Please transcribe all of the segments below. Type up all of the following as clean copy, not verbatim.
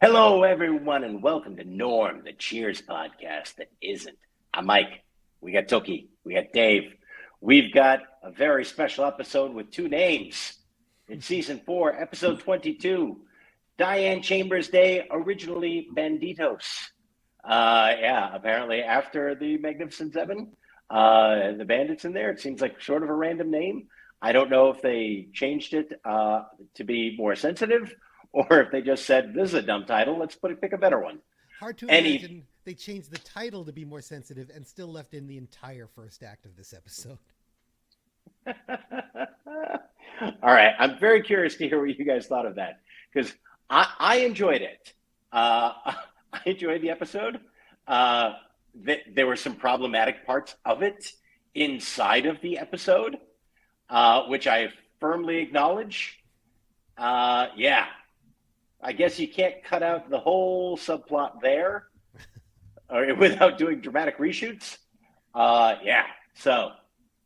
Hello, everyone, and welcome to Norm, the Cheers podcast that isn't. I'm Mike. We got Toki. We got Dave. We've got a very special episode with two names. It's season 4, episode 22. Diane Chambers Day, originally Banditos. Apparently after the Magnificent Seven, the bandits in there. It seems like sort of a random name. I don't know if they changed it to be more sensitive, or if they just said, this is a dumb title, pick a better one. Hard to imagine they changed the title to be more sensitive and still left in the entire first act of this episode. All right. I'm very curious to hear what you guys thought of that, because I enjoyed it. I enjoyed the episode. There were some problematic parts of it inside of the episode, which I firmly acknowledge. I guess you can't cut out the whole subplot there or without doing dramatic reshoots. So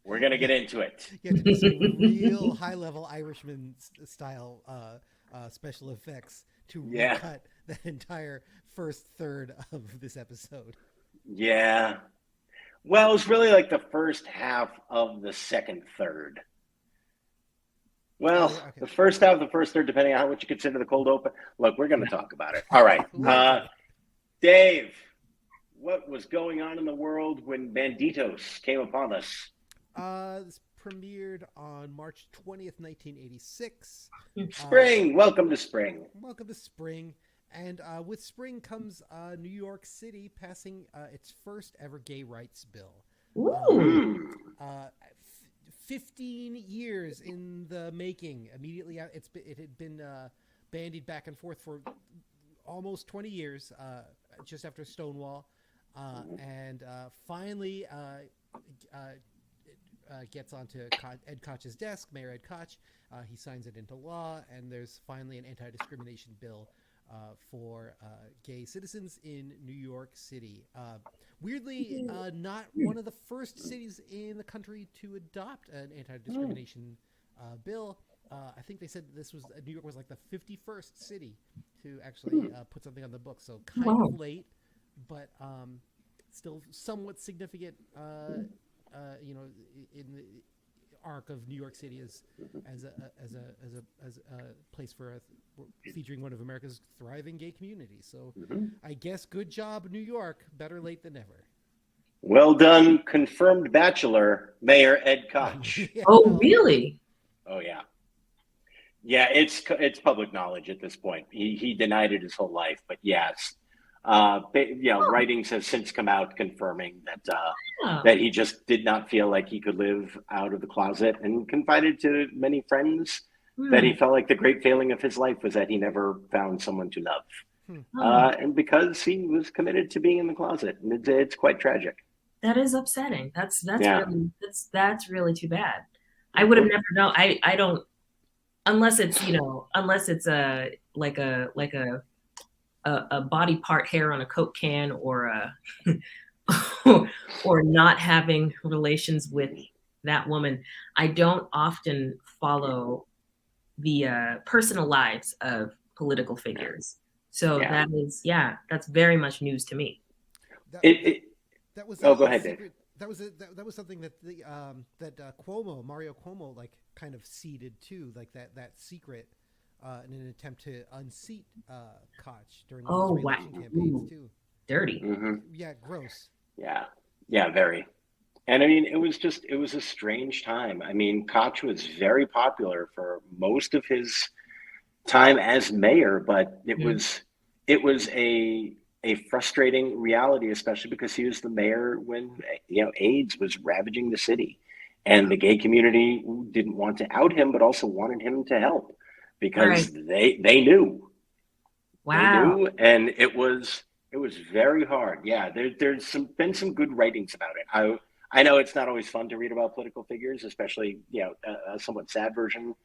we're going to get into it. You have to do some real high-level Irishman-style special effects to recut that entire first third of this episode. Yeah. Well, it was really like the first half of the second third. Well, okay. The first half, the first third, depending on what you consider the cold open. Look, we're going to talk about it. All right. Dave, what was going on in the world when Banditos came upon us? This premiered on March 20th, 1986. Spring. Welcome to spring. Welcome to spring. And with spring comes New York City passing its first ever gay rights bill. Ooh. 15 years in the making. Immediately, it had been bandied back and forth for almost 20 years, just after Stonewall, and finally it gets onto Ed Koch's desk, Mayor Ed Koch. He signs it into law, and there's finally an anti-discrimination bill for gay citizens in New York City. Weirdly, not one of the first cities in the country to adopt an anti-discrimination bill. I think they said New York was like the 51st city to actually put something on the book. So kind of late, but still somewhat significant. In the arc of New York City as a place for featuring one of America's thriving gay communities. So I guess good job, New York. Better late than never. Well done, confirmed bachelor, Mayor Ed Koch. Yeah. Oh, really? Oh, yeah. Yeah, it's public knowledge at this point. He denied it his whole life, but yes. Writings have since come out confirming that he just did not feel like he could live out of the closet, and confided to many friends that he felt like the great failing of his life was that he never found someone to love. And because he was committed to being in the closet, and it's quite tragic. That is upsetting. That's really too bad. I would have never known. I don't, unless it's a body part hair on a Coke can, or or not having relations with that woman. I don't often follow the personal lives of political figures. So that's very much news to me. Go ahead, Dave. That was something that Mario Cuomo kind of seeded too, that secret in an attempt to unseat Koch during the election campaigns too. Dirty. Mm-hmm. Yeah, gross. Yeah, very. And I mean, it was a strange time. I mean, Koch was very popular for most of his time as mayor, but it was a frustrating reality, especially because he was the mayor when AIDS was ravaging the city, and the gay community didn't want to out him, but also wanted him to help because they knew. Wow. They knew, and it was very hard. Yeah, there's been some good writings about it. I know it's not always fun to read about political figures, especially a somewhat sad version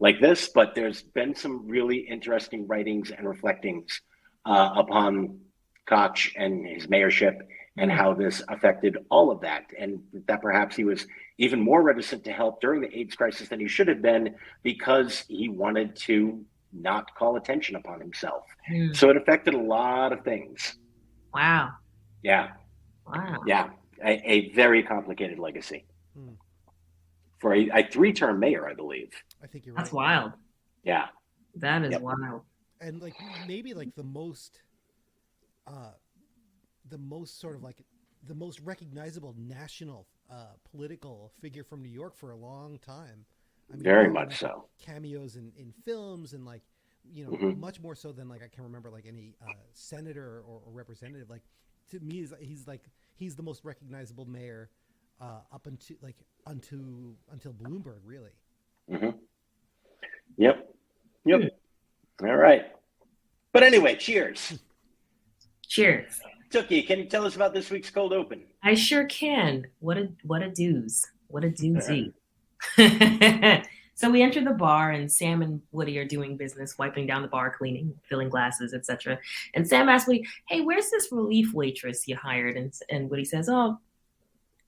like this, but there's been some really interesting writings and reflectings upon Koch and his mayorship and how this affected all of that, and that perhaps he was even more reticent to help during the AIDS crisis than he should have been, because he wanted to not call attention upon himself. Mm. So it affected a lot of things. Wow. Yeah. Wow. Yeah. A very complicated legacy. Hmm. For a 3-term mayor, I believe. I think you're right. That's wild. Yeah. That is Yep. wild. And like maybe like the most sort of like the most recognizable national political figure from New York for a long time. I mean, Very more much like so. cameos in films and like, you know, Mhm. much more so than like I can remember like any senator or representative. Like to me, he's the most recognizable mayor up until Bloomberg, really. Mhm. Yep. All right. But anyway, cheers. Cheers. Tookie, can you tell us about this week's cold open? I sure can. What a doozy. What a doozy. So we enter the bar, and Sam and Woody are doing business, wiping down the bar, cleaning, filling glasses, etc. And Sam asks Woody, "Hey, where's this relief waitress you hired?" And Woody says, "Oh,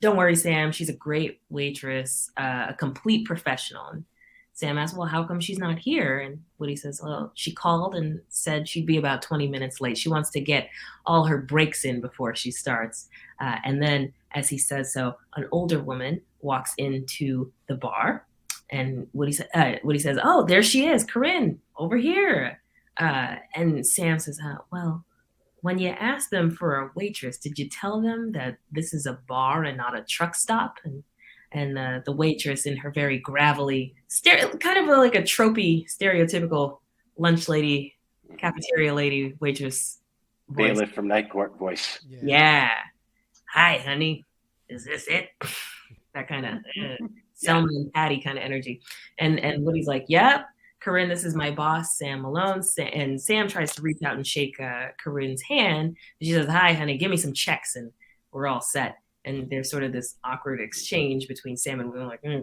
don't worry, Sam. She's a great waitress, a complete professional." And Sam asks, "Well, how come she's not here?" And Woody says, "Well, she called and said she'd be about 20 minutes late. She wants to get all her breaks in before she starts." And then, as he says so, an older woman walks into the bar, and Woody says, "Oh, there she is, Corinne, over here." And Sam says, "Well, when you asked them for a waitress, did you tell them that this is a bar and not a truck stop?" And the waitress, in her very gravelly, kind of like a tropey, stereotypical lunch lady, cafeteria lady waitress voice. Bailiff from Night Court voice. Yeah. "Hi, honey. Is this it?" That kind of Selma and Patty kind of energy. And Woody's like, "Yep. Corinne, this is my boss, Sam Malone." And Sam tries to reach out and shake Corinne's hand. She says, "Hi, honey, give me some checks," and we're all set. And there's sort of this awkward exchange between Sam and Woody, like, and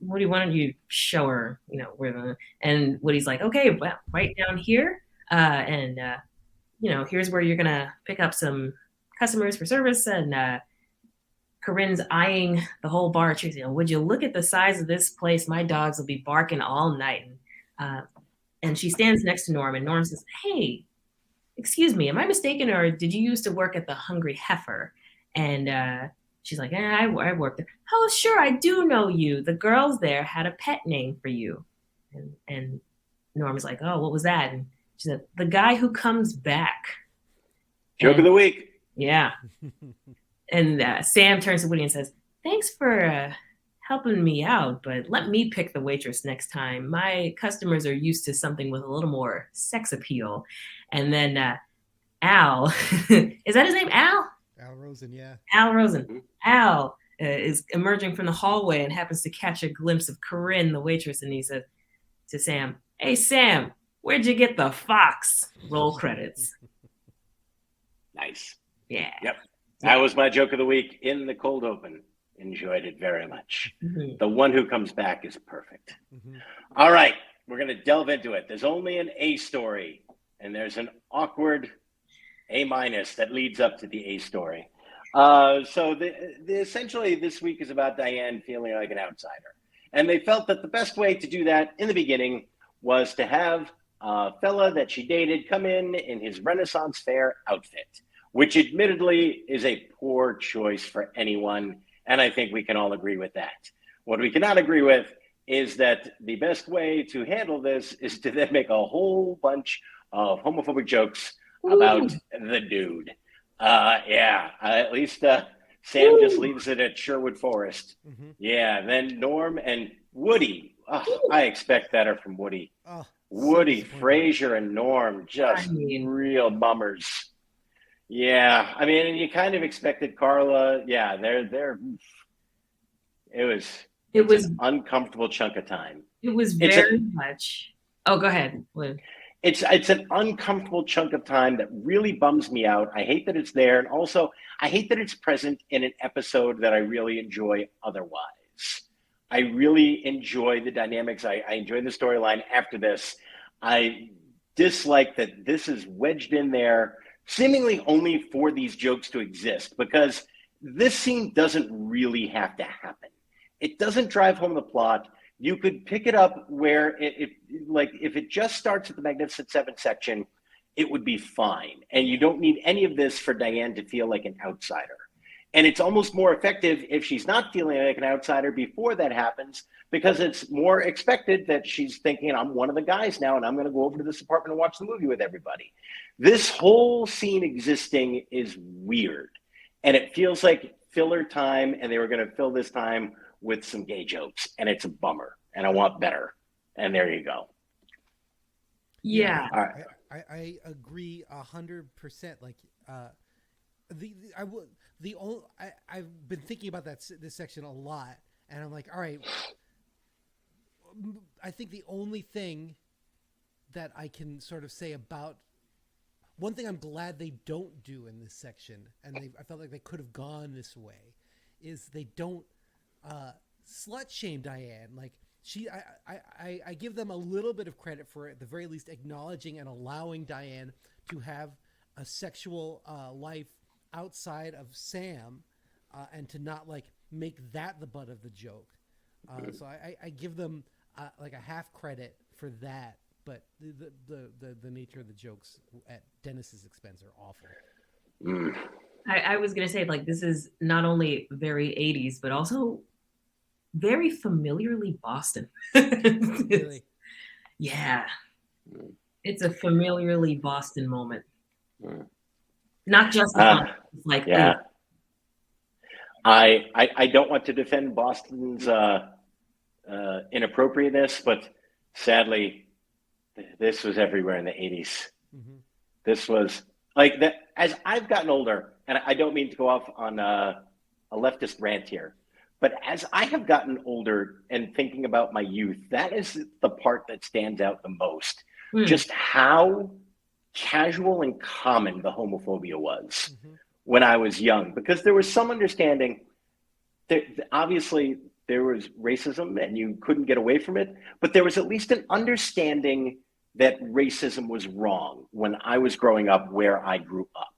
Woody, why don't you show her, you know, where the, and Woody's like, "Okay, well, right down here, and you know, here's where you're gonna pick up some customers for service." And Corinne's eyeing the whole bar. She's, you know, "Would you look at the size of this place? My dogs will be barking all night." And she stands next to Norm, and Norm says, "Hey, excuse me, am I mistaken, or did you used to work at the Hungry Heifer?" And she's like, I worked there. "Oh, sure, I do know you. The girls there had a pet name for you." And Norm's like, "Oh, what was that?" And she said, "The guy who comes back." Joke of the week. Yeah. And Sam turns to Woody and says, "Thanks for helping me out, but let me pick the waitress next time. My customers are used to something with a little more sex appeal." And then Al, is that his name, Al? Al Rosen, yeah. Al Rosen. Al is emerging from the hallway and happens to catch a glimpse of Corinne, the waitress, and he says to Sam, "Hey, Sam, where'd you get the fox?" Roll credits. Nice. Yeah. Yep. That was my joke of the week in the cold open. Enjoyed it very much. Mhm. The one who comes back is perfect. Mm-hmm. All right. We're going to delve into it. There's only an A story, and there's an awkward A- that leads up to the A story. So essentially this week is about Diane feeling like an outsider. And they felt that the best way to do that in the beginning was to have a fella that she dated come in his Renaissance Fair outfit, which admittedly is a poor choice for anyone. And I think we can all agree with that. What we cannot agree with is that the best way to handle this is to then make a whole bunch of homophobic jokes about the dude. At least Sam just leaves it at Sherwood Forest. Mm-hmm. Yeah, then Norm and Woody. I expect better from Woody. Oh, Woody, so Frazier, and Norm, just real bummers. Yeah, I mean, you kind of expected Carla. Yeah, it was an uncomfortable chunk of time. It was very much. Oh, go ahead. It's an uncomfortable chunk of time that really bums me out. I hate that it's there, and also I hate that it's present in an episode that I really enjoy otherwise. I really enjoy the dynamics. I enjoy the storyline after this. I dislike that this is wedged in there seemingly only for these jokes to exist, because this scene doesn't really have to happen. It doesn't drive home the plot. you could pick it up where it like if it just starts at the Magnificent Seven section, it would be fine. And you don't need any of this for Diane to feel like an outsider. And it's almost more effective if she's not feeling like an outsider before that happens, because it's more expected that she's thinking, I'm one of the guys now, and I'm going to go over to this apartment and watch the movie with everybody. This whole scene existing is weird. And it feels like filler time, and they were going to fill this time with some gay jokes. And it's a bummer. And I want better. And there you go. Yeah. All right. I agree 100%. Like, I've been thinking about this section a lot, and I'm like, all right. I think the only thing that I can sort of say about one thing I'm glad they don't do in this section, and I felt like they could have gone this way, is they don't slut shame Diane. Like I give them a little bit of credit for at the very least acknowledging and allowing Diane to have a sexual life outside of Sam, and to not like make that the butt of the joke. So I give them like a half credit for that, but the nature of the jokes at Dennis's expense are awful. I was gonna say, like, this is not only very 80s, but also very familiarly Boston. Really? Yeah. It's a familiarly Boston moment. Not just like yeah. I don't want to defend Boston's inappropriateness, but sadly, this was everywhere in the 80s. Mm-hmm. This was like that. As I've gotten older, and I don't mean to go off on a leftist rant here, but as I have gotten older and thinking about my youth, that is the part that stands out the most. Just how casual and common the homophobia was when I was young, because there was some understanding that obviously there was racism and you couldn't get away from it, but there was at least an understanding that racism was wrong when I was growing up where I grew up.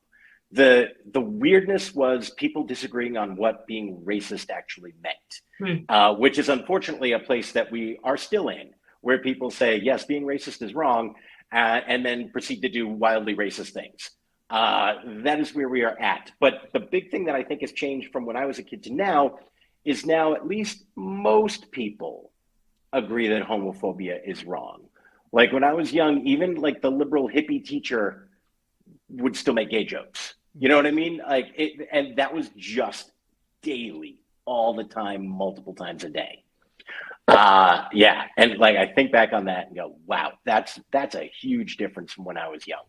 The weirdness was people disagreeing on what being racist actually meant, which is unfortunately a place that we are still in, where people say, yes, being racist is wrong, and then proceed to do wildly racist things. That is where we are at. But the big thing that I think has changed from when I was a kid to now is now at least most people agree that homophobia is wrong. Like when I was young, even like the liberal hippie teacher would still make gay jokes. You know what I mean? Like it, and that was just daily, all the time, multiple times a day. Yeah. And like, I think back on that and go, wow, that's a huge difference from when I was young.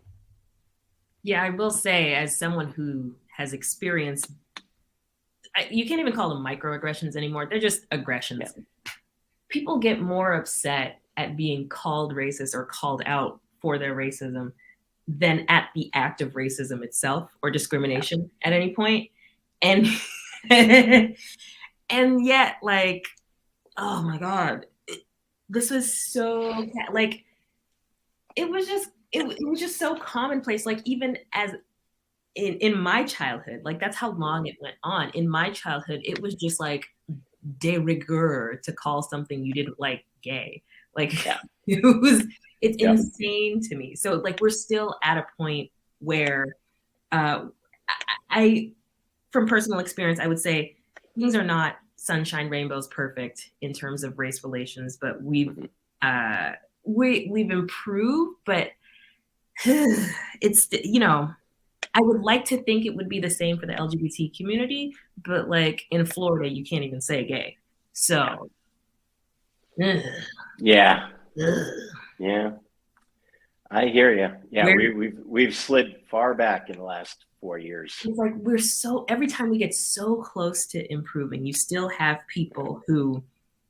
Yeah, I will say, as someone who has experienced, you can't even call them microaggressions anymore. They're just aggressions. Yeah. People get more upset at being called racist or called out for their racism than at the act of racism itself or discrimination at any point. And and yet, like, oh my God, this was so like, it was just so commonplace. Like even as in my childhood, like that's how long it went on. In my childhood, it was just like de rigueur to call something you didn't like gay. Like it's insane to me. So like we're still at a point where I from personal experience, I would say things are not sunshine rainbows perfect in terms of race relations, but we've improved, but it's, you know, I would like to think it would be the same for the LGBT community, but like in Florida, you can't even say gay. So, yeah, I hear you. Yeah, we've slid far back in the last 4 years. It's like every time we get so close to improving, you still have people who,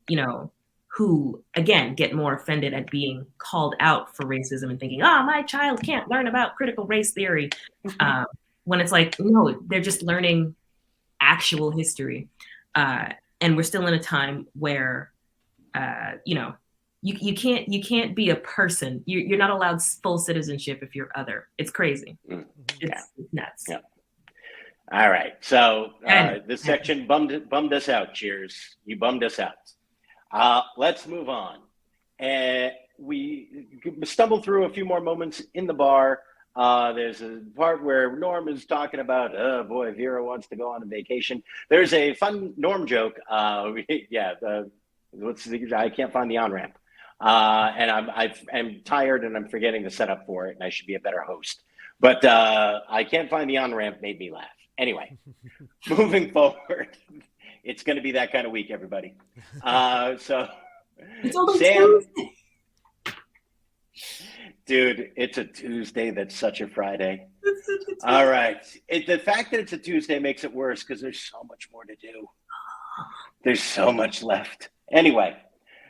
you know, who again get more offended at being called out for racism and thinking, oh, my child can't learn about critical race theory. When it's like, no, they're just learning actual history. And we're still in a time where, you know, you can't be a person. You're not allowed full citizenship if you're other. It's crazy. It's nuts. Yeah. All right. So this section bummed us out. Cheers. You bummed us out. Let's move on. And we stumble through a few more moments in the bar. There's a part where Norm is talking about, oh boy, Vera wants to go on a vacation. There's a fun Norm joke. I can't find the on ramp, and I'm tired and I'm forgetting to set up for it, and I should be a better host. But I can't find the on ramp. Made me laugh. Anyway, moving forward, it's going to be that kind of week, everybody. So it's only Sam. Tuesday. Dude, it's a Tuesday that's such a Friday. All right. The fact that it's a Tuesday makes it worse because there's so much more to do. There's so much left. Anyway,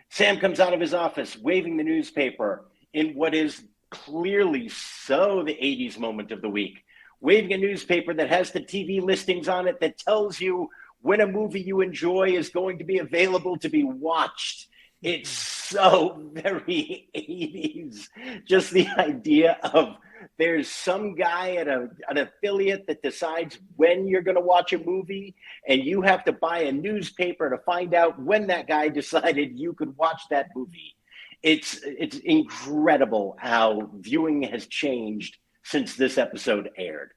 Sam comes out of his office waving the newspaper in what is clearly so the 80s moment of the week. Waving a newspaper that has the TV listings on it that tells you when a movie you enjoy is going to be available to be watched. It's so very 80s. Just the idea of there's some guy at an affiliate that decides when you're going to watch a movie, and you have to buy a newspaper to find out when that guy decided you could watch that movie. It's incredible how viewing has changed since this episode aired.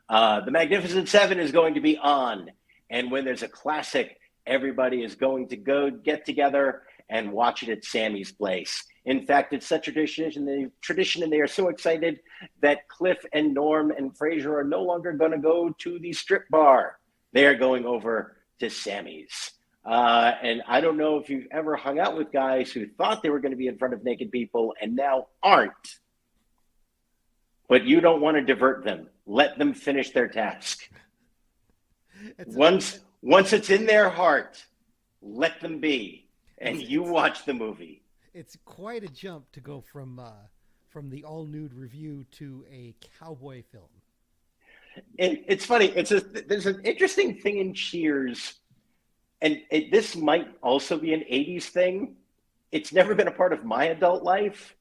The Magnificent Seven is going to be on, and when there's a classic, everybody is going to go get together and watch it at Sammy's place. In fact, it's such a tradition, and they are so excited that Cliff and Norm and Frasier are no longer going to go to the strip bar. They are going over to Sammy's. And I don't know if you've ever hung out with guys who thought they were going to be in front of naked people and now aren't. But you don't want to divert them. Let them finish their task. Once it's in their heart, let them be. And you watch the movie. It's quite a jump to go from the all-nude review to a cowboy film. And it's funny. There's an interesting thing in Cheers, and this might also be an 80s thing. It's never been a part of my adult life.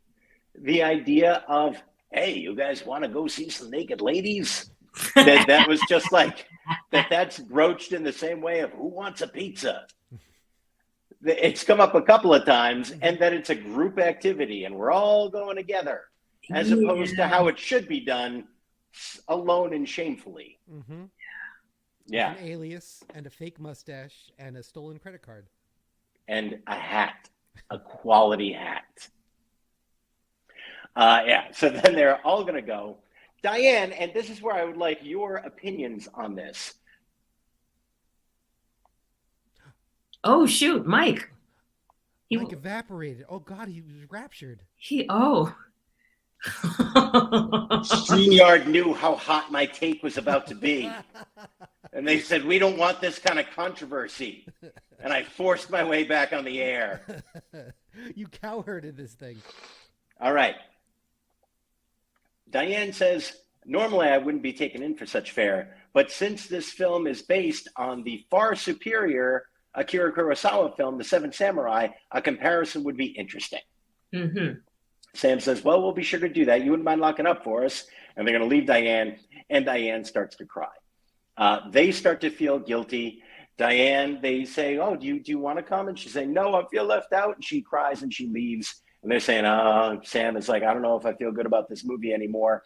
The idea of, hey, you guys want to go see some naked ladies? that was just like, that's broached in the same way of who wants a pizza? It's come up a couple of times, and that it's a group activity and we're all going together, as opposed to how it should be done alone and shamefully. Mm-hmm. Yeah. An alias and a fake mustache and a stolen credit card. And a hat, a quality hat. So then they're all going to go. Diane, and this is where I would like your opinions on this. Oh, shoot, Mike. Mike evaporated. Oh, God, he was raptured. StreamYard knew how hot my take was about to be. And they said, we don't want this kind of controversy. And I forced my way back on the air. You cowherded this thing. All right. Diane says, normally I wouldn't be taken in for such fare, but since this film is based on the far superior Akira Kurosawa film, The Seven Samurai, a comparison would be interesting. Mm-hmm. Sam says, well, we'll be sure to do that. You wouldn't mind locking up for us. And they're going to leave Diane, and Diane starts to cry. They start to feel guilty. Diane, they say, oh, do you want to come? And she's saying, no, I feel left out. And she cries and she leaves. And they're saying, Sam is like, I don't know if I feel good about this movie anymore.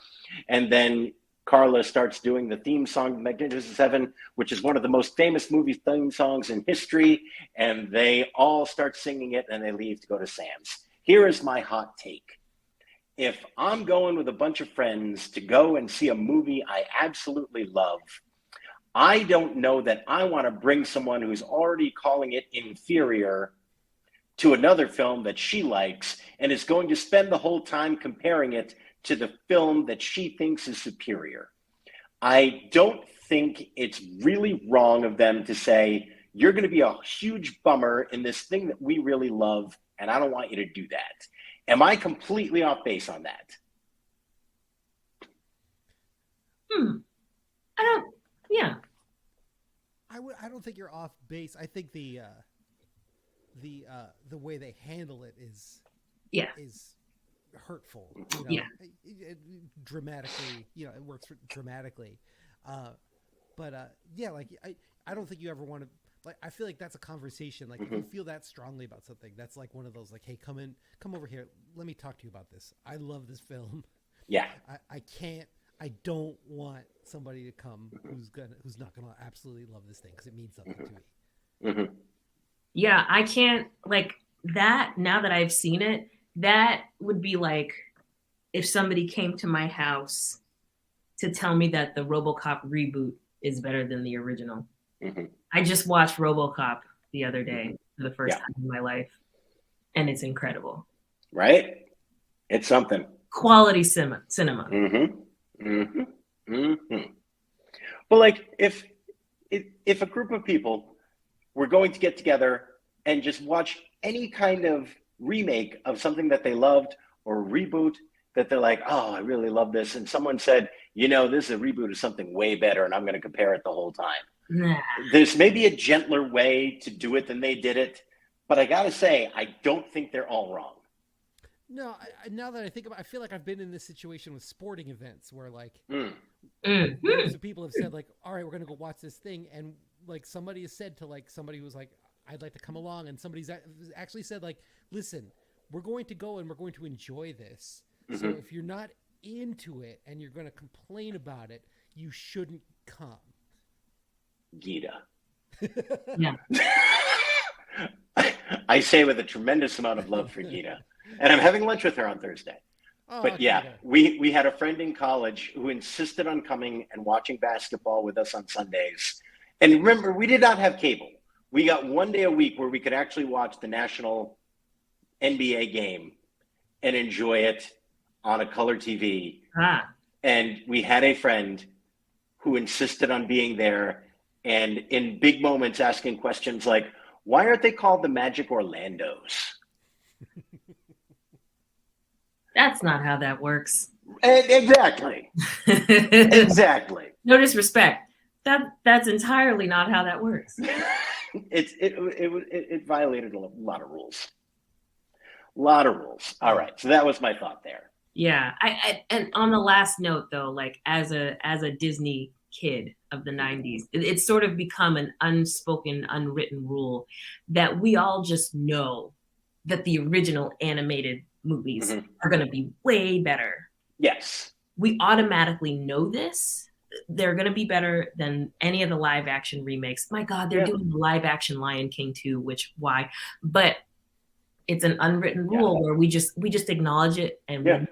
And then Carla starts doing the theme song of Magnificent Seven, which is one of the most famous movie theme songs in history. And they all start singing it, and they leave to go to Sam's. Here is my hot take. If I'm going with a bunch of friends to go and see a movie I absolutely love, I don't know that I want to bring someone who's already calling it inferior to another film that she likes and is going to spend the whole time comparing it to the film that she thinks is superior. I don't think it's really wrong of them to say, you're going to be a huge bummer in this thing that we really love, and I don't want you to do that. Am I completely off base on that? I don't think you're off base. I think the way they handle it is hurtful. Dramatically, it works dramatically. I don't think you ever want to like I feel like that's a conversation. Like if you feel that strongly about something, that's like one of those like, hey, come over here. Let me talk to you about this. I love this film. Yeah. I don't want somebody to come who's not gonna absolutely love this thing because it means something to me. Yeah, I can't like that. Now that I've seen it, that would be like if somebody came to my house to tell me that the RoboCop reboot is better than the original. I just watched RoboCop the other day for the first time in my life, and it's incredible. Right? It's something. Quality cinema. But like, if a group of people were going to get together and just watch any kind of remake of something that they loved or reboot that they're like, oh, I really love this, and someone said, this is a reboot of something way better, and I'm going to compare it the whole time. Nah. There's maybe a gentler way to do it than they did it, but I gotta say, I don't think they're all wrong. No, now that I think about it, I feel like I've been in this situation with sporting events where like groups of people have said like, all right, we're going to go watch this thing. And like somebody has said to like somebody who was like, I'd like to come along. And somebody's actually said like, listen, we're going to go and we're going to enjoy this. So if you're not into it and you're going to complain about it, you shouldn't come. Gita. Yeah. I say with a tremendous amount of love for Gita. And I'm having lunch with her on Thursday. Oh, but yeah, we had a friend in college who insisted on coming and watching basketball with us on Sundays. And remember, we did not have cable. We got one day a week where we could actually watch the national NBA game and enjoy it on a color TV. And we had a friend who insisted on being there and in big moments asking questions like, why aren't they called the Magic Orlandos? That's not how that works. Exactly. Exactly. No disrespect. That's entirely not how that works. It violated a lot of rules. All right. So that was my thought there. Yeah. And on the last note though, like as a Disney kid of the 90s, it's sort of become an unspoken, unwritten rule that we all just know that the original animated movies are going to be way better. Yes. We automatically know this. They're going to be better than any of the live action remakes. My God, they're doing the live action Lion King too, why? But it's an unwritten rule where we just acknowledge it. And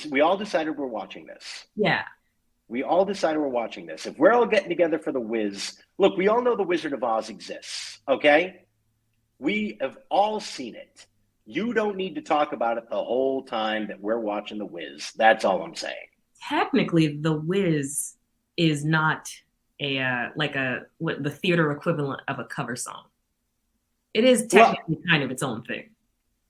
we all decided we're watching this. Yeah. We all decided we're watching this. If we're all getting together for the Wiz, look, we all know the Wizard of Oz exists. Okay. We have all seen it. You don't need to talk about it the whole time that we're watching The Wiz. That's all I'm saying. Technically, The Wiz is not the theater equivalent of a cover song. It is technically kind of its own thing.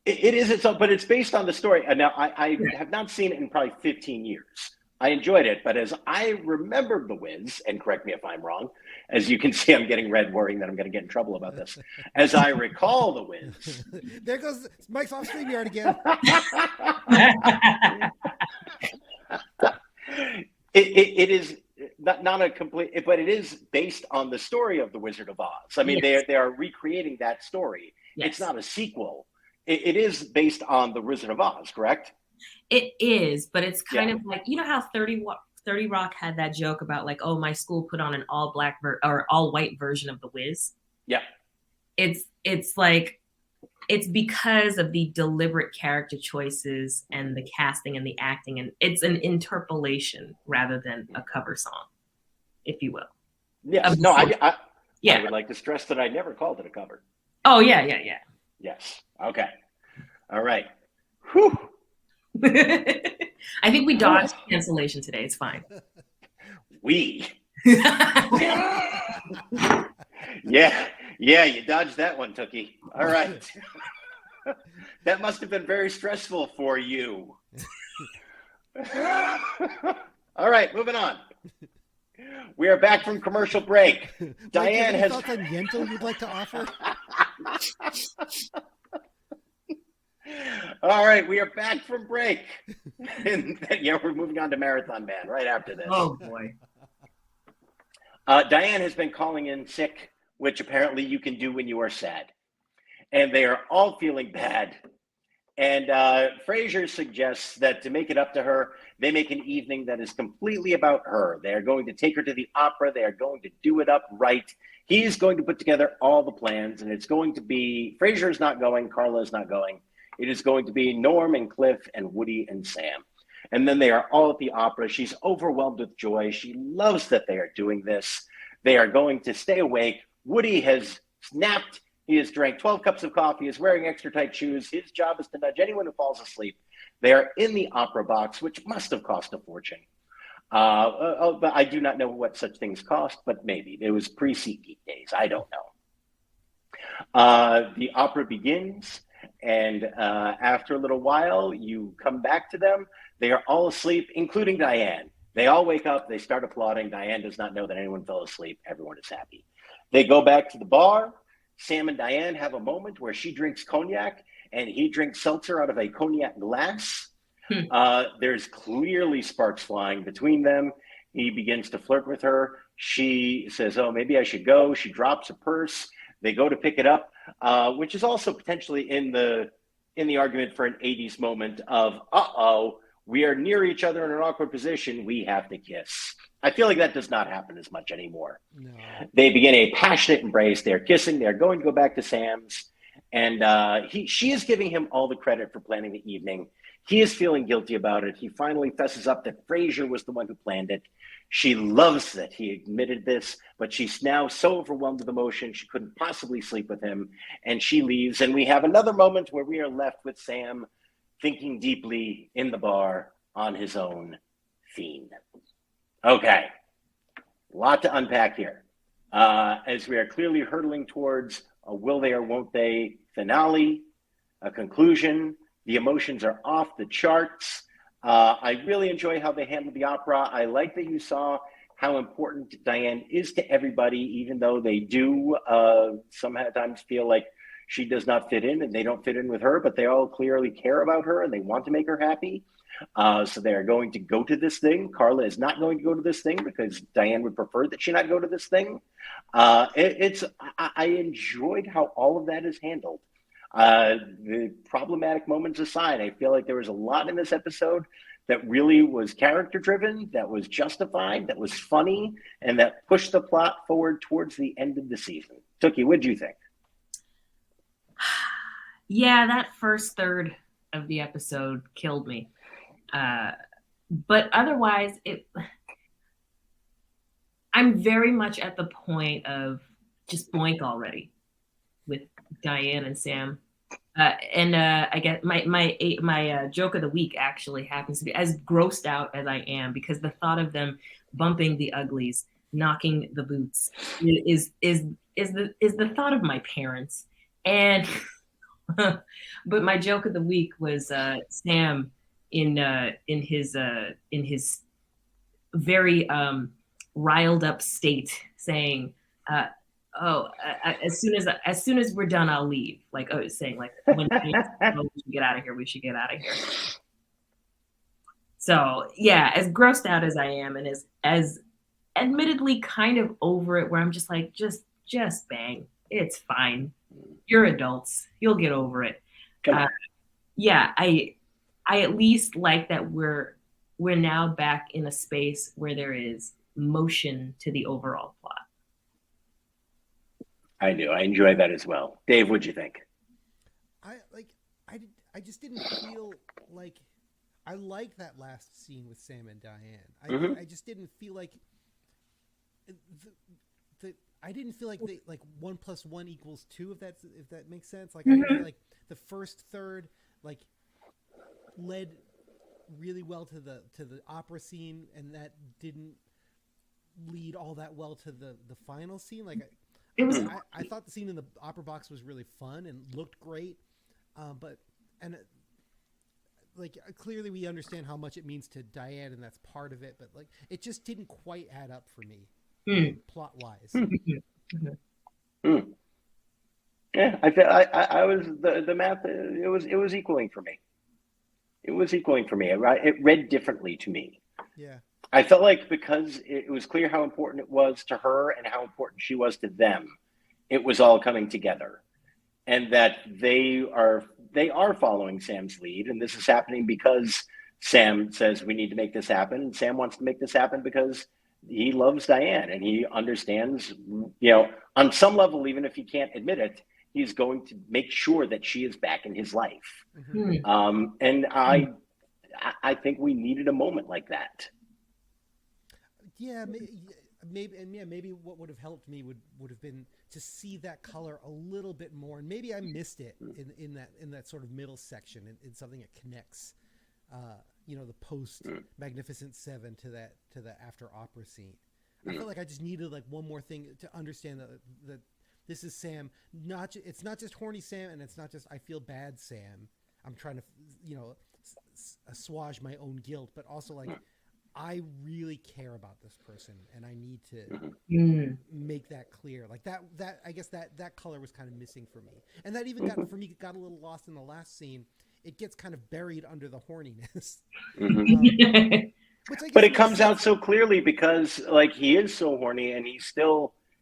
It is its own, but it's based on the story. And now I have not seen it in probably 15 years. I enjoyed it, but as I remembered The Wiz, and correct me if I'm wrong, as you can see, I'm getting red, worrying that I'm going to get in trouble about this. As I recall The Wiz. There goes Mike's off StreamYard again. It is not a complete, but it is based on the story of The Wizard of Oz. I mean, they are recreating that story. Yes. It's not a sequel. It is based on The Wizard of Oz, correct? It is, but it's kind of like, how 30 Rock had that joke about like, oh, my school put on an all black or all white version of The Wiz. Yeah. It's like, it's because of the deliberate character choices and the casting and the acting, and it's an interpolation rather than a cover song, if you will. Yes. No, I would like to stress that I never called it a cover. Oh, yeah. Yes. Okay. All right. Whew. I think we dodged cancellation today. It's fine. Yeah, you dodged that one, Tookie. All right. That must have been very stressful for you. All right, moving on. We are back from commercial break. Diane has thoughts on Yentl you'd like to offer? All right, we are back from break. And we're moving on to Marathon Man right after this. Oh, boy. Diane has been calling in sick which apparently you can do when you are sad. And they are all feeling bad. And Frasier suggests that to make it up to her, they make an evening that is completely about her. They are going to take her to the opera. They are going to do it up right. He's going to put together all the plans, and it's going to be, Frasier is not going, Carla is not going. It is going to be Norm and Cliff and Woody and Sam. And then they are all at the opera. She's overwhelmed with joy. She loves that they are doing this. They are going to stay awake. Woody has snapped. He has drank 12 cups of coffee, is wearing extra tight shoes. His job is to nudge anyone who falls asleep. They are in the opera box, which must have cost a fortune. But I do not know what such things cost, but maybe. It was pre-SeatGeek days. I don't know. The opera begins, and after a little while, you come back to them. They are all asleep, including Diane. They all wake up. They start applauding. Diane does not know that anyone fell asleep. Everyone is happy. They go back to the bar. Sam and Diane have a moment where she drinks cognac and he drinks seltzer out of a cognac glass. There's clearly sparks flying between them. He begins to flirt with her. She says, oh, maybe I should go. She drops a purse. They go to pick it up, which is also potentially in the argument for an 80s moment of, uh-oh, we are near each other in an awkward position. We have to kiss. I feel like that does not happen as much anymore. No. They begin a passionate embrace. They're kissing. They're going to go back to Sam's. And she is giving him all the credit for planning the evening. He is feeling guilty about it. He finally fesses up that Frasier was the one who planned it. She loves that he admitted this, but she's now so overwhelmed with emotion, she couldn't possibly sleep with him. And she leaves. And we have another moment where we are left with Sam thinking deeply in the bar on his own theme. Okay, a lot to unpack here. As we are clearly hurtling towards a will they or won't they finale, a conclusion. The emotions are off the charts. I really enjoy how they handled the opera. I like that you saw how important Diane is to everybody, even though they do sometimes feel like she does not fit in and they don't fit in with her, but they all clearly care about her and they want to make her happy. So they are going to go to this thing. Carla is not going to go to this thing because Diane would prefer that she not go to this thing. I enjoyed how all of that is handled. The problematic moments aside, I feel like there was a lot in this episode that really was character driven, that was justified, that was funny, and that pushed the plot forward towards the end of the season. Tookie, what do you think? Yeah, that first third of the episode killed me. But otherwise, I'm very much at the point of just boink already with Diane and Sam. I guess my joke of the week actually happens to be, as grossed out as I am, because the thought of them bumping the uglies, knocking the boots, is the thought of my parents. And but my joke of the week was Sam in his very riled up state saying, as soon as we're done, I'll leave. Like, saying like, when we should get out of here, we should get out of here. So yeah, as grossed out as I am, and as admittedly kind of over it, where I'm just like, just bang, it's fine. You're adults. You'll get over it. Yeah, I at least like that we're now back in a space where there is motion to the overall plot. I do. I enjoy that as well. Dave, what'd you think? I just didn't feel like I like that last scene with Sam and Diane. I just didn't feel like I didn't feel like 1 + 1 = 2. If that makes sense. Like I feel like the first third led really well to the opera scene, and that didn't lead all that well to the final scene. Like I thought the scene in the opera box was really fun and looked great, but clearly we understand how much it means to Diane, and that's part of it. But like it just didn't quite add up for me. Plot wise. Yeah, I was the math. It was equaling for me. It was equaling for me. It read differently to me. Yeah. I felt like because it was clear how important it was to her and how important she was to them, it was all coming together, and that they are following Sam's lead, and this is happening because Sam says we need to make this happen, and Sam wants to make this happen because he loves Diane and he understands, on some level, even if he can't admit it, he's going to make sure that she is back in his life. Mm-hmm. And I think we needed a moment like that. Yeah, maybe what would have helped me would have been to see that color a little bit more, and maybe I missed it in that sort of middle section, in something that connects, the post Magnificent Seven to the after opera scene. I felt like I just needed like one more thing to understand that this is Sam. It's not just horny Sam, and it's not just I feel bad Sam. I'm trying to assuage my own guilt, but also like I really care about this person, and I need to make that clear. Like that I guess that color was kind of missing for me, and that even got a little lost in the last scene. It gets kind of buried under the horniness. But it comes out so clearly because like he is so horny, and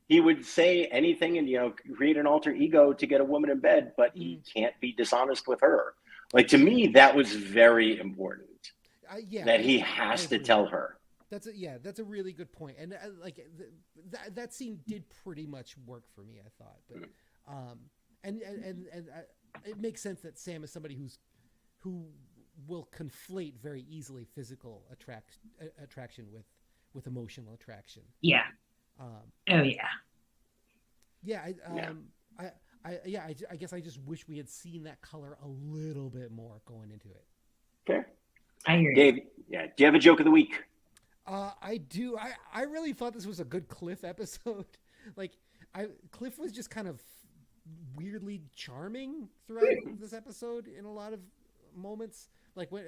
he would say anything and create an alter ego to get a woman in bed, but he can't be dishonest with her. Like, to me, that was very important. That he has to tell her. That's a really good point, and that scene did pretty much work for me, I thought. But and it makes sense that Sam is somebody who will conflate very easily physical attraction with emotional attraction. Yeah. Oh yeah. Yeah. I guess I just wish we had seen that color a little bit more going into it. Fair. I hear you. Dave, do you have a joke of the week? I do. I really thought this was a good Cliff episode. Cliff was just kind of weirdly charming throughout this episode in a lot of moments. Like when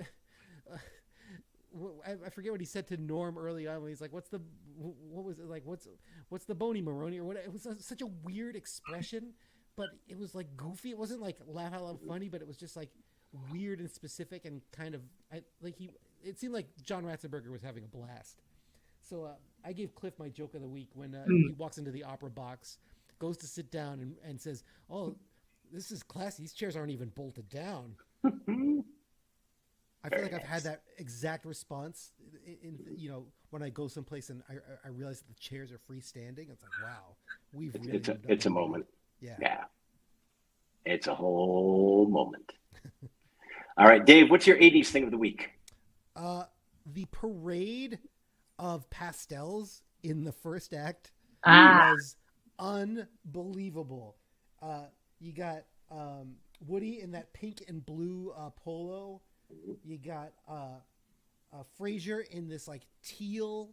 I forget what he said to Norm early on when he's like, "What's the bony Maroni?" or what? It was such a weird expression, but it was like goofy. It wasn't like laugh out loud funny, but it was just like weird and specific and kind of it seemed like John Ratzenberger was having a blast. So I gave Cliff my joke of the week when he walks into the opera box, goes to sit down and says, "Oh, this is classy. These chairs aren't even bolted down." I feel like I've had that exact response in when I go someplace and I realize that the chairs are freestanding. It's like, wow, we've really it's a moment. Yeah. It's a whole moment. All right, Dave, what's your 80s thing of the week? The parade of pastels in the first act was unbelievable. You got Woody in that pink and blue polo. You got Frasier in this like teal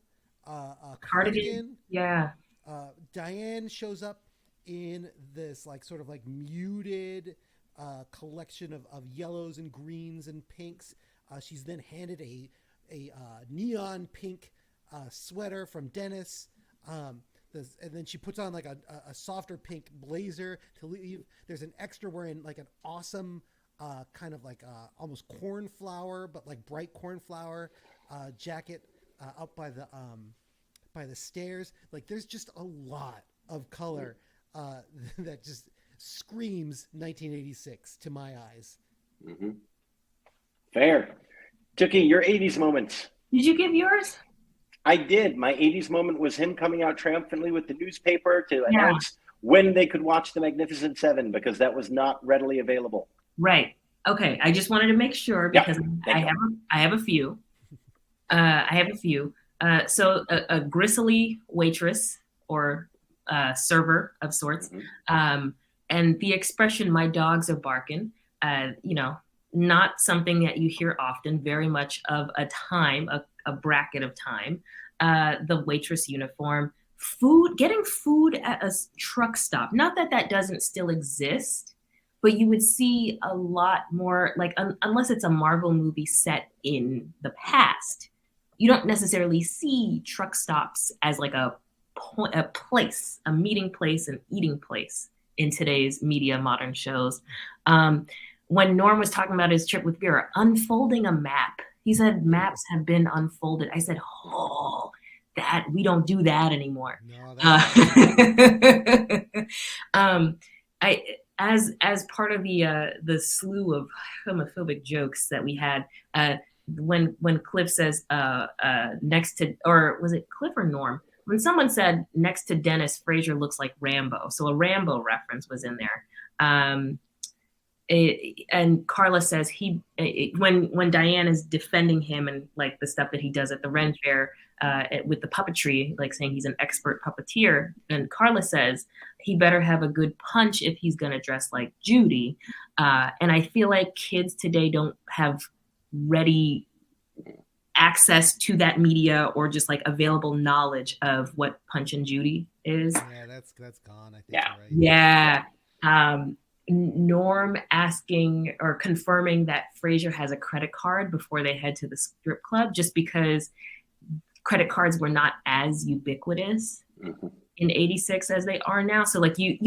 cardigan. Yeah. Diane shows up in this like sort of like muted collection of yellows and greens and pinks. She's then handed a neon pink sweater from Dennis. And then she puts on like a softer pink blazer to leave. There's an extra wearing like an awesome kind of like almost cornflower, but like bright cornflower jacket up by the stairs. Like there's just a lot of color that just screams 1986 to my eyes. Mm-hmm. Fair. Tookie, your 80s moments. Did you give yours? I did. My 80s moment was him coming out triumphantly with the newspaper to announce when they could watch The Magnificent Seven, because that was not readily available. Right. Okay. I just wanted to make sure because I have a few. So a gristly waitress or server of sorts, and the expression "my dogs are barking," not something that you hear often. Very much of a time, a bracket of time. The waitress uniform, getting food at a truck stop. Not that doesn't still exist, but you would see a lot more, like unless it's a Marvel movie set in the past, you don't necessarily see truck stops as like a place, a meeting place, an eating place in today's media, modern shows. When Norm was talking about his trip with Vera, unfolding a map, he said maps have been unfolded. I said, oh, that. We don't do that anymore. No, I as part of the slew of homophobic jokes that we had, when Cliff says next to, or was it Cliff or Norm? When someone said next to Dennis, Frasier looks like Rambo. So a Rambo reference was in there. And Carla says when Diane is defending him and like the stuff that he does at the Ren Fair with the puppetry, like saying he's an expert puppeteer, and Carla says he better have a good punch if he's going to dress like Judy. And I feel like kids today don't have ready access to that media or just like available knowledge of what Punch and Judy is. Yeah, that's gone. I think. Yeah. Right? Yeah. Norm asking or confirming that Frasier has a credit card before they head to the strip club, just because credit cards were not as ubiquitous in 86 as they are now. So like you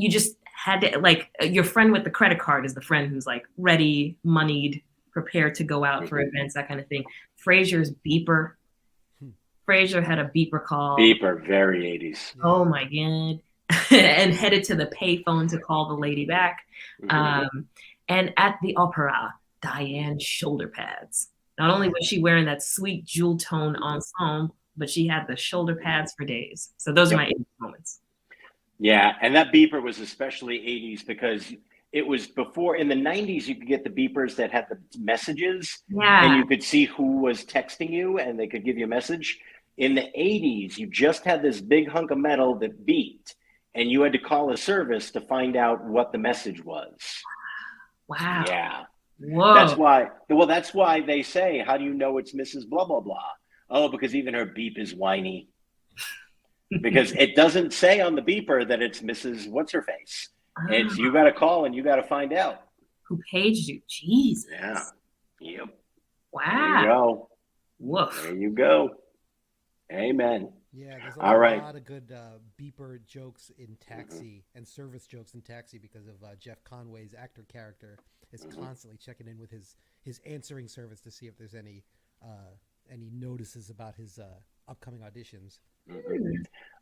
just had to, like, your friend with the credit card is the friend who's like ready, moneyed, prepared to go out for events, that kind of thing. Frasier's beeper. Frasier had a beeper call. Beeper, very 80s. Oh my God. And headed to the payphone to call the lady back. And at the opera, Diane's shoulder pads. Not only was she wearing that sweet jewel tone ensemble, but she had the shoulder pads for days. So those are my 80s moments. Yeah, and that beeper was especially 80s because it was before, in the 90s, you could get the beepers that had the messages, and you could see who was texting you, and they could give you a message. In the 80s, you just had this big hunk of metal that beeped, and you had to call a service to find out what the message was. Wow. Yeah. Whoa. That's why they say, how do you know it's Mrs. Blah, blah, blah? Oh, because even her beep is whiny. Because it doesn't say on the beeper that it's Mrs. What's-Her-Face. It's, you got to call and you got to find out. Who paged you? Jesus. Yeah. Yep. Wow. There you go. Woof. There you go. Amen. Yeah, there's All right. lot of good beeper jokes in Taxi and service jokes in Taxi because of Jeff Conway's actor character is constantly checking in with his answering service to see if there's any notices about his upcoming auditions.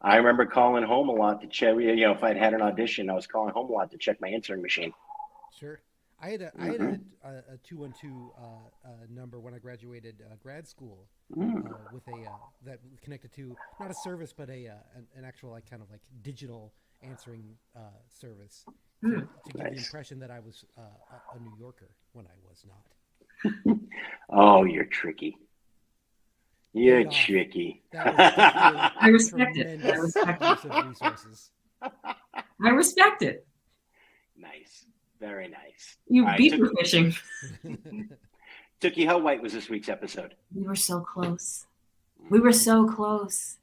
I remember calling home a lot to check. If I'd had an audition, I was calling home a lot to check my answering machine. Sure. I had a 212 number when I graduated grad school with that connected to not a service but an actual like kind of like digital answering service to give the impression that I was a New Yorker when I was not. Oh, you're tricky. You're tricky. I respect it. I respect it. Nice. Very nice. You beeper fishing. Tookie, how white was this week's episode? We were so close. We were so close.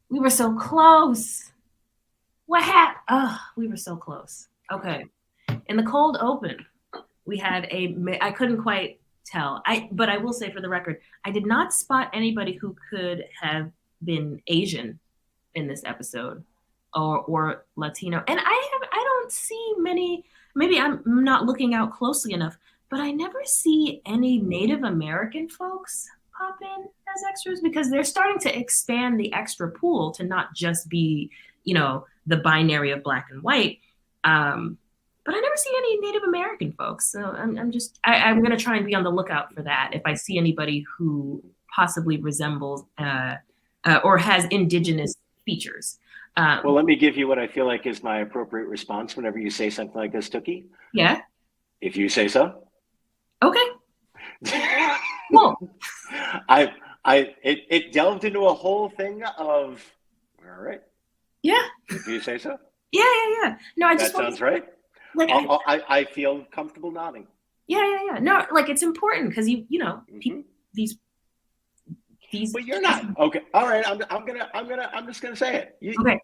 We were so close. What happened? Oh, we were so close. Okay. In the cold open, we had I couldn't quite tell. But I will say for the record, I did not spot anybody who could have been Asian in this episode or Latino. And I don't see many, maybe I'm not looking out closely enough, but I never see any Native American folks pop in as extras because they're starting to expand the extra pool to not just be, the binary of black and white. But I never see any Native American folks. So I'm going to try and be on the lookout for that. If I see anybody who possibly resembles or has indigenous features. Well, let me give you what I feel like is my appropriate response whenever you say something like this, Tookie. Yeah. If you say so. Okay. Well, it delved into a whole thing of, all right. Yeah. If you say so. Yeah. No, I just that sounds right. Like I feel comfortable nodding. Yeah. No, like it's important because these. But you're not okay. All right, I'm just gonna say it. Okay.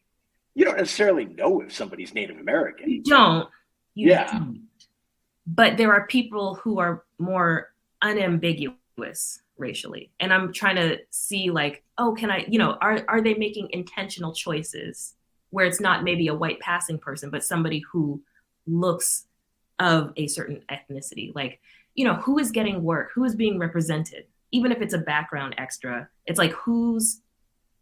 You don't necessarily know if somebody's Native American. You don't. Yeah. Don't. But there are people who are more unambiguous racially, and I'm trying to see like, can I? Are they making intentional choices where it's not maybe a white passing person, but somebody who looks of a certain ethnicity, like, who is getting work, who is being represented, even if it's a background extra, it's like who's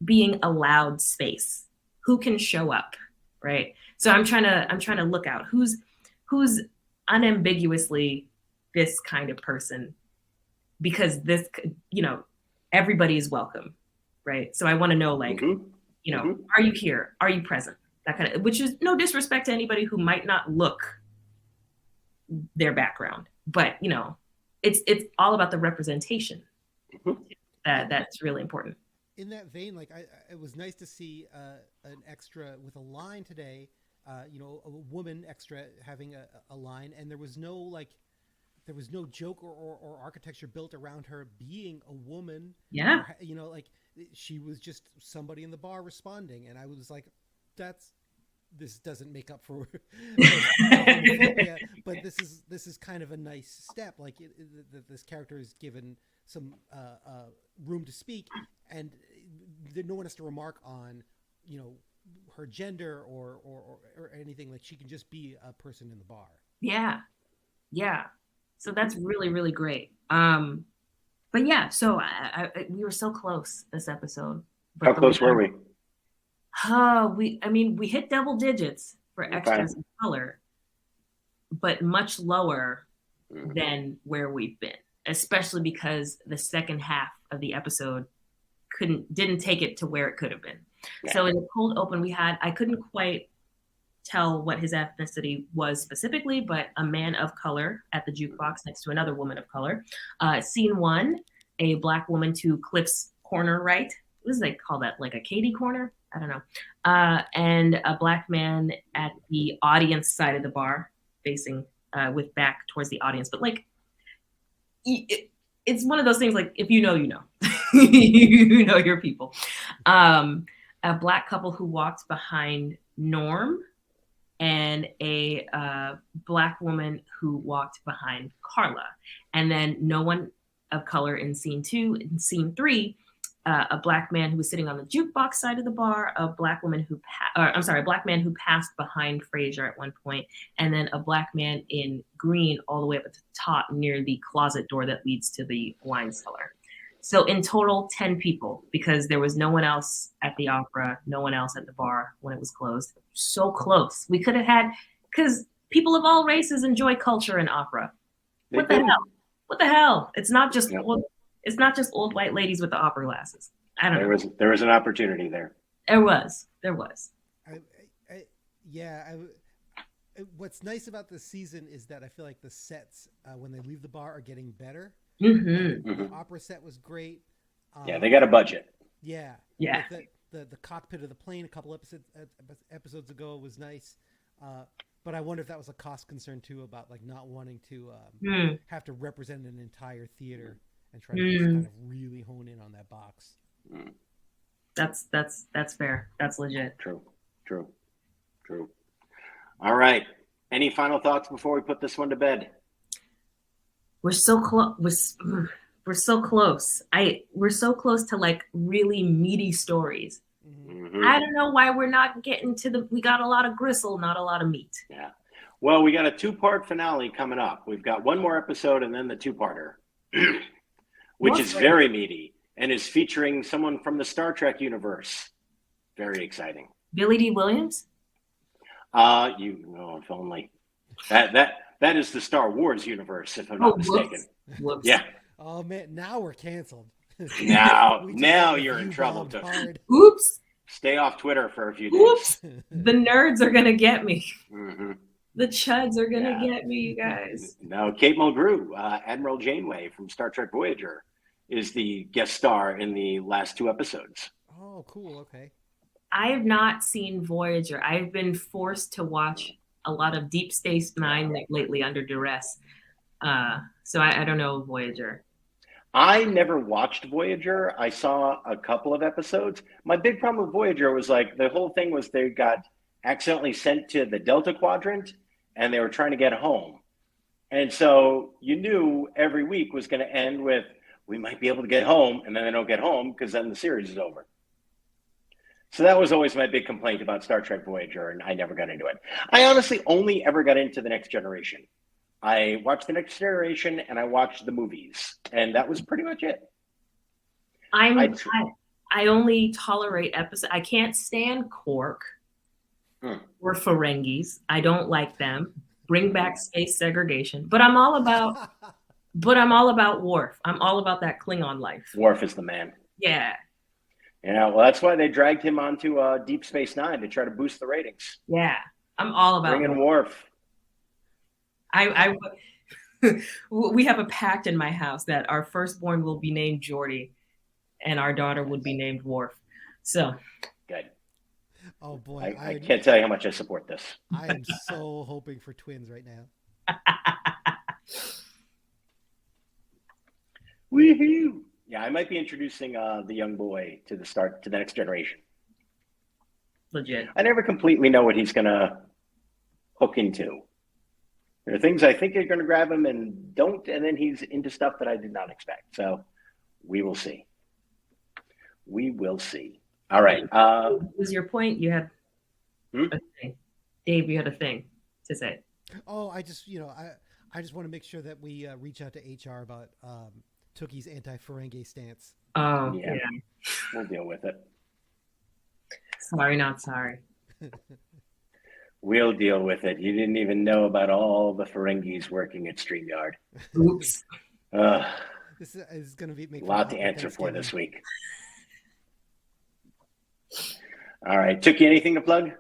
being allowed space, who can show up, right? So I'm trying to look out who's unambiguously this kind of person, because this, you know, everybody is welcome, right? So I want to know, like, you know, are you here? Are you present? That kind of, which is no disrespect to anybody who might not look their background, but you know, it's all about the representation. That's really important. In that vein, like it was nice to see an extra with a line today. You know, a woman extra having a line, and there was no joke or architecture built around her being a woman. Yeah. Or, you know, like she was just somebody in the bar responding, and I was like, this doesn't make up for homophobia, but this is kind of a nice step. Like this character is given some room to speak, and no one has to remark on, you know, her gender or anything. Like she can just be a person in the bar. Yeah. So that's really, really great. But yeah, so we were so close this episode. How close were we? We hit double digits for extras of color, but much lower than where we've been, especially because the second half of the episode didn't take it to where it could have been. Yeah. So in the cold open I couldn't quite tell what his ethnicity was specifically, but a man of color at the jukebox next to another woman of color. Scene 1, a Black woman to Cliff's corner right. What do they call that? Like a Katie corner? I don't know. And a Black man at the audience side of the bar, facing with back towards the audience. But like, it's one of those things, like, if you know, you know. You know your people. A Black couple who walked behind Norm, and a Black woman who walked behind Carla. And then no one of color in scene 2. In scene 3, a Black man who was sitting on the jukebox side of the bar, a Black man who passed behind Frasier at one point, and then a Black man in green all the way up at the top near the closet door that leads to the wine cellar. So in total, 10 people, because there was no one else at the opera, no one else at the bar when it was closed. So close. We could have had, because people of all races enjoy culture and opera. What the hell? What the hell? It's not just old white ladies with the opera glasses. I don't know. There was an opportunity there. There was. What's nice about this season is that I feel like the sets when they leave the bar are getting better. The opera set was great. Yeah, they got a budget. Yeah. The cockpit of the plane a couple episodes ago was nice. But I wonder if that was a cost concern too, about like not wanting to have to represent an entire theater and try to just kind of really hone in on that box. That's fair. That's legit. True. All right. Any final thoughts before we put this one to bed? We're so close. We're so close. We're so close to like really meaty stories. I don't know why we're not getting to we got a lot of gristle, not a lot of meat. Yeah. Well, we got a 2-part finale coming up. We've got one more episode and then the 2-parter, which is very meaty and is featuring someone from the Star Trek universe. Very exciting. Billy D. Williams? If only. That is the Star Wars universe, if I'm not mistaken. Whoops. Yeah. Oh man, now we're canceled. Now you're in trouble. Oops. Stay off Twitter for a few days. Oops. The nerds are gonna get me. The chuds are gonna get me, you guys. No, Kate Mulgrew, Admiral Janeway from Star Trek Voyager, is the guest star in the last 2 episodes. Oh, cool. Okay. I have not seen Voyager. I've been forced to watch a lot of Deep Space Nine lately under duress. So I don't know Voyager. I never watched Voyager. I saw a couple of episodes. My big problem with Voyager was like the whole thing was they got accidentally sent to the Delta Quadrant and they were trying to get home. And so you knew every week was going to end with, we might be able to get home, and then they don't get home because then the series is over. So that was always my big complaint about Star Trek Voyager, and I never got into it. I honestly only ever got into The Next Generation. I watched The Next Generation and I watched the movies, and that was pretty much it. I only tolerate episodes. I can't stand Cork or Ferengis. I don't like them. Bring back space segregation. But I'm all about Worf. I'm all about that Klingon life. Worf is the man. Yeah. Yeah, well, that's why they dragged him onto Deep Space Nine to try to boost the ratings. Yeah, I'm all about bringing Worf. We have a pact in my house that our firstborn will be named Geordie, and our daughter would be named Worf. So good. Oh boy, I can't tell you how much I support this. I am so hoping for twins right now. Woohoo! Yeah, I might be introducing the young boy to the next generation. Legit. I never completely know what he's gonna hook into. There are things I think are gonna grab him and don't, and then he's into stuff that I did not expect. So we will see. We will see. All right. What was your point? You had a thing. Dave, you had a thing to say. Oh, I just want to make sure that we reach out to HR about Tookie's anti-Ferengi stance. Oh, yeah. We'll deal with it. Sorry, not sorry. We'll deal with it. You didn't even know about all the Ferengis working at StreamYard. Oops. This is going to be a lot to answer for this week. All right. Tookie, anything to plug?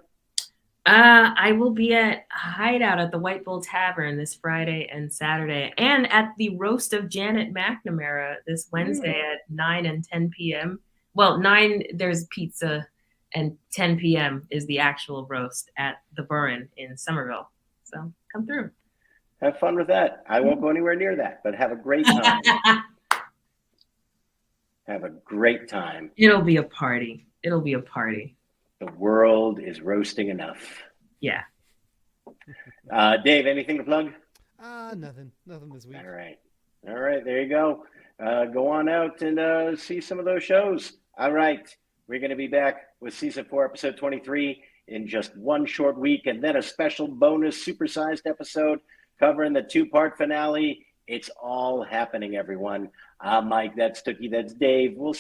I will be at Hideout at the White Bull Tavern this Friday and Saturday, and at the Roast of Janet McNamara this Wednesday at 9 and 10 p.m. Well, 9, there's pizza, and 10 p.m. is the actual roast at the Burren in Somerville. So come through. Have fun with that. I won't go anywhere near that, but have a great time. Have a great time. It'll be a party. It'll be a party. The world is roasting enough. Yeah. Dave, anything to plug? Nothing this week. All right. There you go. Go on out and see some of those shows. All right. We're going to be back with season 4, episode 23 in just one short week, and then a special bonus supersized episode covering the 2-part finale. It's all happening, everyone. I'm Mike. That's Tookie. That's Dave. We'll